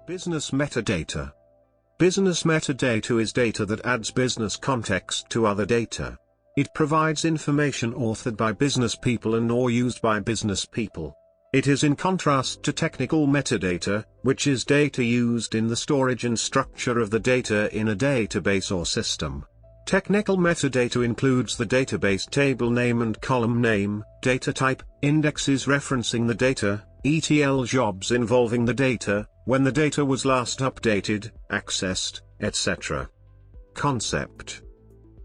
Business metadata. Business metadata is data that adds business context to other data. It provides information authored by business people and/or used by business people. It is in contrast to technical metadata, which is data used in the storage and structure of the data in a database or system. Technical metadata includes the database table name and column name, data type, indexes referencing the data, ETL jobs involving the data, when the data was last updated, accessed, etc. Concept.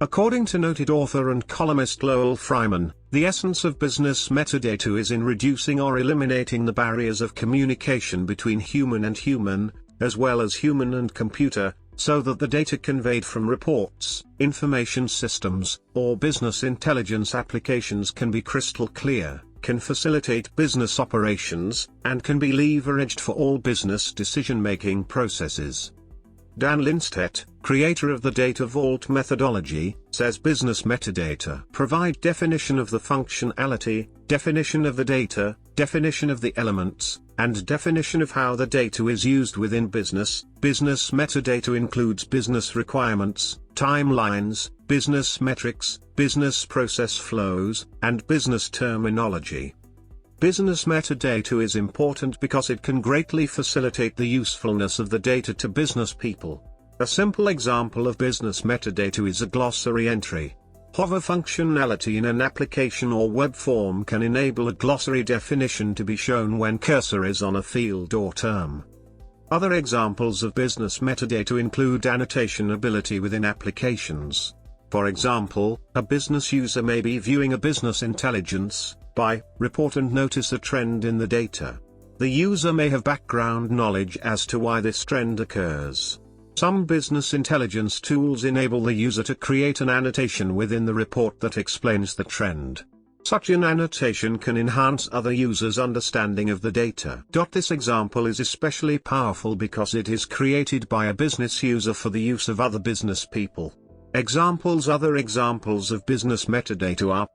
According to noted author and columnist Lowell Fryman, the essence of business metadata is in reducing or eliminating the barriers of communication between human and human, as well as human and computer, so that the data conveyed from reports, information systems, or business intelligence applications can be crystal clear, can facilitate business operations, and can be leveraged for all business decision-making processes. Dan Linstedt, creator of the Data Vault methodology, says business metadata provide definition of the functionality, definition of the data, definition of the elements, and definition of how the data is used within business. Business metadata includes business requirements, timelines, business metrics, business process flows, and business terminology. Business metadata is important because it can greatly facilitate the usefulness of the data to business people. A simple example of business metadata is a glossary entry. Hover functionality in an application or web form can enable a glossary definition to be shown when cursor is on a field or term. Other examples of business metadata include annotation ability within applications. For example, a business user may be viewing a business intelligence report and notice a trend in the data. The user may have background knowledge as to why this trend occurs. Some business intelligence tools enable the user to create an annotation within the report that explains the trend. Such an annotation can enhance other users' understanding of the data. This example is especially powerful because it is created by a business user for the use of other business people. Other examples of business metadata are